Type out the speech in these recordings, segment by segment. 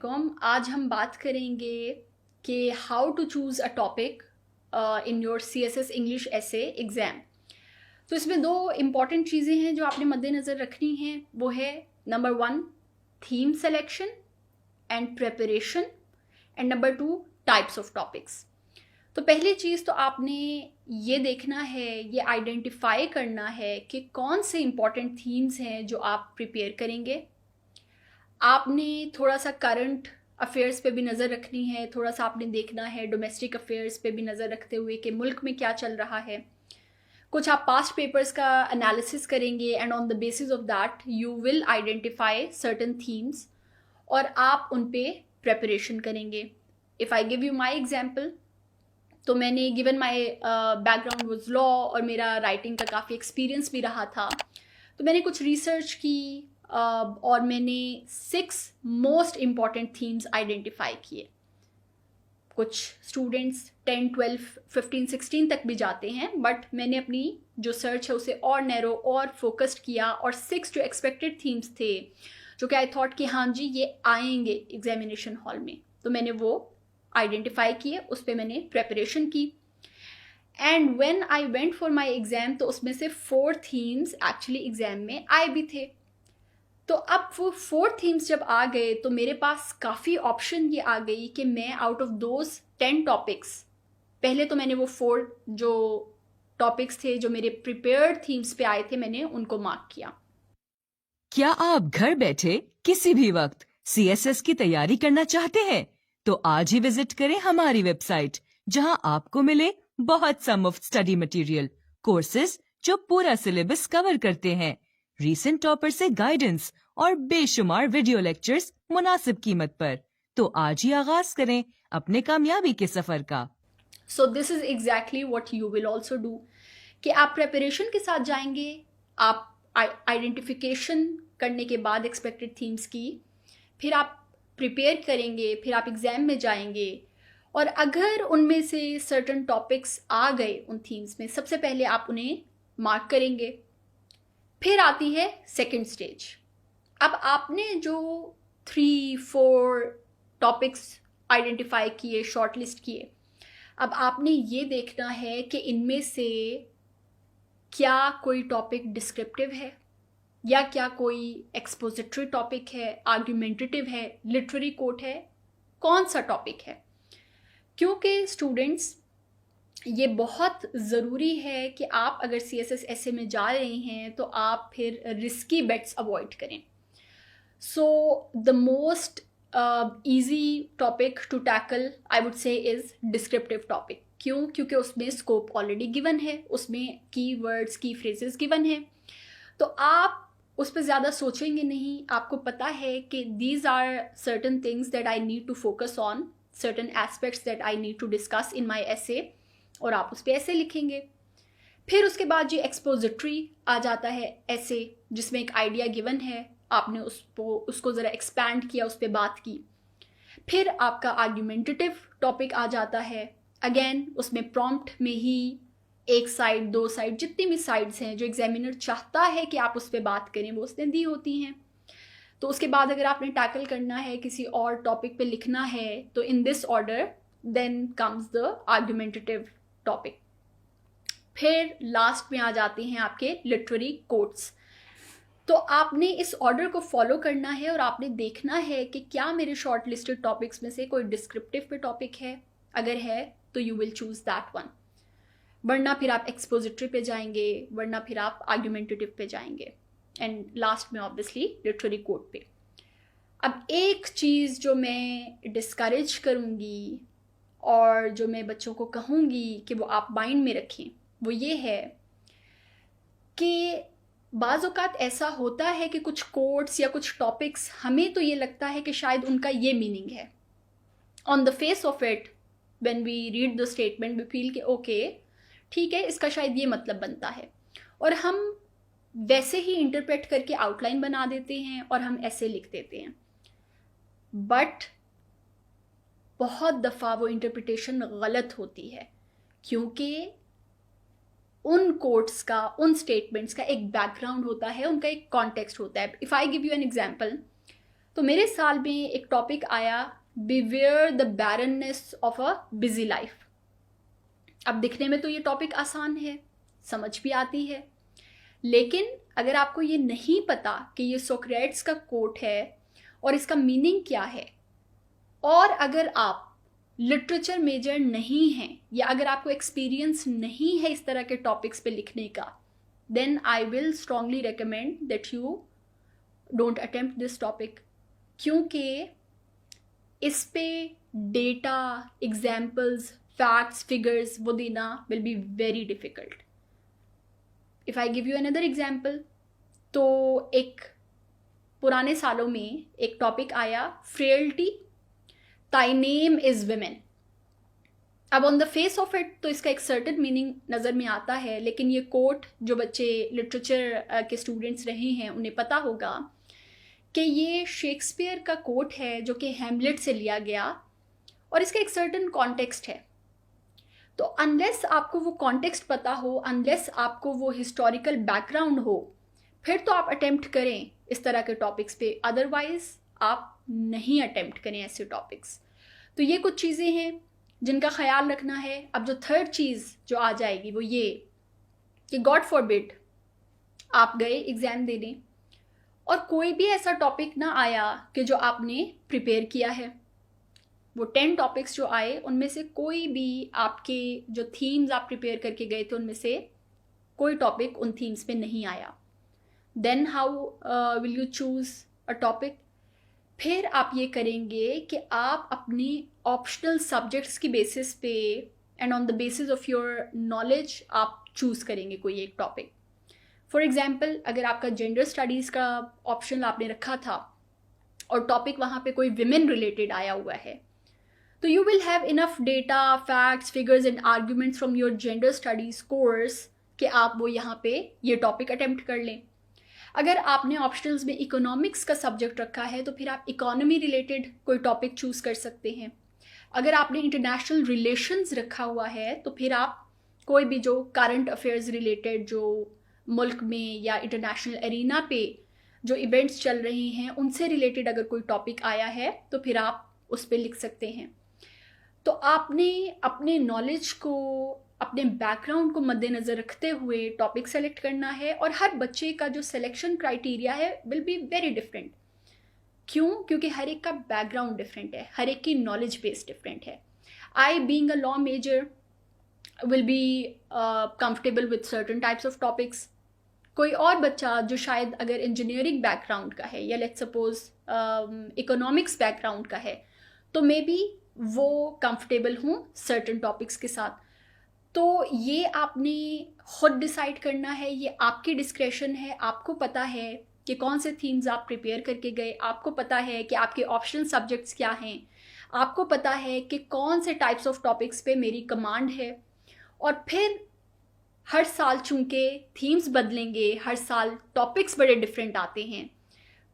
वालेकुम। आज हम बात करेंगे कि how to choose a topic in your CSS English essay exam. तो इसमें दो इम्पॉर्टेंट चीज़ें हैं जो आपने मद्देनज़र रखनी हैं। वो है number 1 theme selection and preparation and number 2 types of topics. तो पहली चीज़ तो आपने ये देखना है, ये आइडेंटिफाई करना है कि कौन से इम्पॉर्टेंट थीम्स हैं जो आप प्रिपेयर करेंगे। आपने थोड़ा सा करंट अफेयर्स पे भी नज़र रखनी है, थोड़ा सा आपने देखना है डोमेस्टिक अफेयर्स पे भी नज़र रखते हुए कि मुल्क में क्या चल रहा है। कुछ आप पास्ट पेपर्स का एनालिसिस करेंगे and on the basis of that you will identify certain themes और आप उन पे प्रेपरेशन करेंगे। If I give you my example, तो मैंने given my background was law और मेरा राइटिंग का काफ़ी एक्सपीरियंस भी रहा था। तो मैंने कुछ रिसर्च की और मैंने 6 मोस्ट इम्पॉर्टेंट थीम्स आइडेंटिफाई किए। कुछ स्टूडेंट्स 10, 12, 15, 16 तक भी जाते हैं, बट मैंने अपनी जो सर्च है उसे और नैरो और फोकस्ड किया और 6 जो एक्सपेक्टेड थीम्स थे जो कि आई थॉट कि हाँ जी ये आएंगे एग्जामिनेशन हॉल में, तो मैंने वो आइडेंटिफाई किए, उस पर मैंने प्रेपरेशन की। And when I went for my exam तो उसमें से 4 थीम्स एक्चुअली एग्जाम में आए भी थे। तो अब वो 4 थीम्स जब आ गए तो मेरे पास काफ़ी ऑप्शन ये आ गई कि मैं आउट ऑफ दोज 10 टॉपिक्स, पहले तो मैंने वो 4 जो टॉपिक्स थे जो मेरे प्रिपेयर्ड थीम्स पे आए थे मैंने उनको मार्क किया। क्या आप घर बैठे किसी भी वक्त CSS की तैयारी करना चाहते हैं? तो आज ही विजिट करें हमारी वेबसाइट, जहां आपको मिले बहुत सा मुफ्त स्टडी मटेरियल, कोर्सेज जो पूरा सिलेबस कवर करते हैं, रीसेंट टॉपर से गाइडेंस और बेशुमार वीडियो लेक्चर्स मुनासिब कीमत पर। तो आज ही आगाज करें अपने कामयाबी के सफर का। So this is exactly what you will also do कि आप प्रेपरेशन के साथ जाएंगे। आप आइडेंटिफिकेशन करने के बाद एक्सपेक्टेड थीम्स की, फिर आप प्रिपेयर करेंगे, फिर आप एग्ज़ाम में जाएंगे और अगर उनमें से सर्टन टॉपिक्स आ गए उन थीम्स में, सबसे पहले आप उन्हें मार्क करेंगे। फिर आती है सेकंड स्टेज। अब आपने जो 3-4 टॉपिक्स आइडेंटिफाई किए, शॉर्ट लिस्ट किए, अब आपने ये देखना है कि इनमें से क्या कोई टॉपिक डिस्क्रिप्टिव है या क्या कोई एक्सपोजिटरी टॉपिक है, आर्ग्यूमेंटेटिव है, लिटरेरी कोट है, कौन सा टॉपिक है। क्योंकि स्टूडेंट्स ये बहुत ज़रूरी है कि आप अगर CSS ऐसे में जा रहे हैं तो आप फिर रिस्की बेट्स अवॉइड करें। So the most easy topic to tackle I would say is descriptive topic. क्यों? क्योंकि उसमें स्कोप ऑलरेडी गिवन है, उसमें की वर्ड्स, की फ्रेजेस गिवन है, तो आप उस पर ज़्यादा सोचेंगे नहीं। आपको पता है कि these are certain things that I need to focus on, certain aspects that I need to discuss in my essay, और आप उस पर ऐसे लिखेंगे। फिर उसके बाद ये एक्सपोजिटरी आ जाता है ऐसे, जिसमें एक आइडिया गिवन है, आपने उसको ज़रा एक्सपैंड किया, उस पर बात की। फिर आपका आर्ग्यूमेंटेटिव टॉपिक आ जाता है, अगेन उसमें प्रॉम्प्ट में ही 1 साइड 2 साइड जितनी भी साइड्स हैं जो एग्जामिनर चाहता है कि आप उस पर बात करें वो उसने दी होती हैं। तो उसके बाद अगर आपने टैकल करना है, किसी और टॉपिक पे लिखना है, तो in this order then comes the argumentative topic. फिर लास्ट में आ जाते हैं आपके लिटरेरी कोट्स। तो आपने इस ऑर्डर को फॉलो करना है और आपने देखना है कि क्या मेरे शॉर्ट लिस्टेड टॉपिक्स में से कोई डिस्क्रिप्टिव पे टॉपिक है। अगर है तो you will choose that one, वरना फिर आप एक्सपोजिटरी पे जाएंगे, वरना फिर आप आर्ग्यूमेंटेटिव पे जाएंगे, एंड लास्ट में ऑब्वियसली लिटरेरी कोट पे। अब एक चीज़ जो मैं डिस्करेज करूँगी और जो मैं बच्चों को कहूँगी कि वो आप माइंड में रखें, वो ये है कि बाज़ औक़ात ऐसा होता है कि कुछ कोट्स या कुछ टॉपिक्स हमें तो ये लगता है कि शायद उनका ये मीनिंग है। On the face of it when we read the statement we feel कि ओके ठीक है, इसका शायद ये मतलब बनता है, और हम वैसे ही इंटरप्रेट करके आउटलाइन बना देते हैं और हम ऐसे लिख देते हैं। बट बहुत दफ़ा वो इंटरप्रिटेशन गलत होती है, क्योंकि उन कोट्स का, उन स्टेटमेंट्स का एक बैकग्राउंड होता है, उनका एक कॉन्टेक्स्ट होता है। If I give you an example, तो मेरे साल में एक टॉपिक आया, beware the barrenness of a busy life. अब दिखने में तो ये टॉपिक आसान है, समझ भी आती है, लेकिन अगर आपको ये नहीं पता कि ये सोक्रेट्स का कोट है और इसका मीनिंग क्या है, और अगर आप लिटरेचर मेजर नहीं हैं या अगर आपको एक्सपीरियंस नहीं है इस तरह के टॉपिक्स पे लिखने का, then I will strongly recommend that you don't attempt this topic, क्योंकि इस पे डेटा, एग्जाम्पल्स, फैक्ट्स, फिगर्स वो देना will be very difficult. If I give you another example, तो एक पुराने सालों में एक टॉपिक आया, फ्रेल्टी ताई नेम इज़ विमेन। अब on the face of it तो इसका एक सर्टेन मीनिंग नज़र में आता है, लेकिन ये कोट जो बच्चे लिटरेचर के स्टूडेंट्स रहे हैं उन्हें पता होगा कि ये शेक्सपियर का कोट है जो कि हैमलेट से लिया गया, और इसका एक सर्टेन कॉन्टेक्स्ट है। तो अनलेस आपको वो कॉन्टेक्स्ट पता हो, अनलेस आपको वो हिस्टोरिकल बैकग्राउंड हो, फिर तो आप अटेम्प्ट करें इस तरह के टॉपिक्स पे, अदरवाइज आप नहीं अटेम्प्ट करें ऐसे टॉपिक्स। तो ये कुछ चीज़ें हैं जिनका ख्याल रखना है। अब जो थर्ड चीज़ जो आ जाएगी वो ये कि गॉड फॉरबिड आप गए एग्ज़ाम देने और कोई भी ऐसा टॉपिक ना आया कि जो आपने प्रिपेयर किया है। वो 10 टॉपिक्स जो आए उनमें से कोई भी आपके जो थीम्स आप प्रिपेयर करके गए थे उनमें से कोई टॉपिक उन थीम्स पे नहीं आया, then how will you choose a topic? फिर आप ये करेंगे कि आप अपनी ऑप्शनल सब्जेक्ट्स की बेसिस पे and on the basis of your knowledge आप चूज़ करेंगे कोई एक टॉपिक। फॉर एग्जाम्पल, अगर आपका जेंडर स्टडीज़ का ऑप्शन आपने रखा था और टॉपिक वहाँ पे कोई विमेन रिलेटेड आया हुआ है, तो you will have enough data, facts, figures and arguments from your gender studies course कि आप वो यहाँ पे ये टॉपिक अटेम्प्ट कर लें। अगर आपने ऑप्शनल्स में इकोनॉमिक्स का सब्जेक्ट रखा है तो फिर आप इकोनॉमी रिलेटेड कोई टॉपिक चूज़ कर सकते हैं। अगर आपने इंटरनेशनल रिलेशंस रखा हुआ है तो फिर आप कोई भी जो करंट अफेयर्स रिलेटेड, जो मुल्क में या इंटरनेशनल एरिना पे जो इवेंट्स चल रही हैं उनसे रिलेटेड अगर कोई टॉपिक आया है तो फिर आप उस पर लिख सकते हैं। तो आपने अपने नॉलेज को, अपने बैकग्राउंड को मद्देनज़र रखते हुए टॉपिक सेलेक्ट करना है, और हर बच्चे का जो सिलेक्शन क्राइटेरिया है विल बी वेरी डिफरेंट। क्यों? क्योंकि हर एक का बैकग्राउंड डिफरेंट है, हर एक की नॉलेज बेस डिफरेंट है। I being a law major will be comfortable with certain types of topics. कोई और बच्चा जो शायद अगर इंजीनियरिंग बैकग्राउंड का है या लेट्स सपोज इकोनॉमिक्स बैकग्राउंड का है, तो मे बी वो कंफर्टेबल हूँ सर्टन टॉपिक्स के साथ। तो ये आपने खुद डिसाइड करना है, ये आपकी डिस्क्रेशन है। आपको पता है कि कौन से थीम्स आप प्रिपेयर करके गए, आपको पता है कि आपके ऑप्शनल सब्जेक्ट्स क्या हैं, आपको पता है कि कौन से टाइप्स ऑफ टॉपिक्स पे मेरी कमांड है। और फिर हर साल चूँकि थीम्स बदलेंगे, हर साल टॉपिक्स बड़े डिफरेंट आते हैं,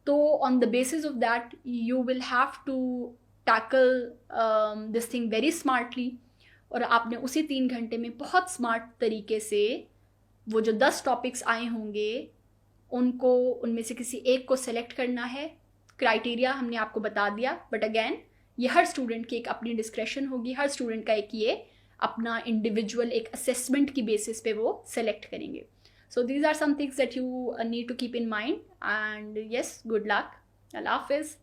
तो on the basis of that you will have to tackle this thing very smartly. और आपने उसी 3 घंटे में बहुत स्मार्ट तरीके से वो जो 10 टॉपिक्स आए होंगे उनको, उनमें से किसी एक को सेलेक्ट करना है। क्राइटेरिया हमने आपको बता दिया, बट अगेन ये हर स्टूडेंट की एक अपनी डिस्क्रेशन होगी, हर स्टूडेंट का एक ये अपना इंडिविजुअल एक असेसमेंट की बेसिस पे वो सेलेक्ट करेंगे। So these are some things that you need to keep in mind, and yes, good luck, अल्लाह हाफिज़।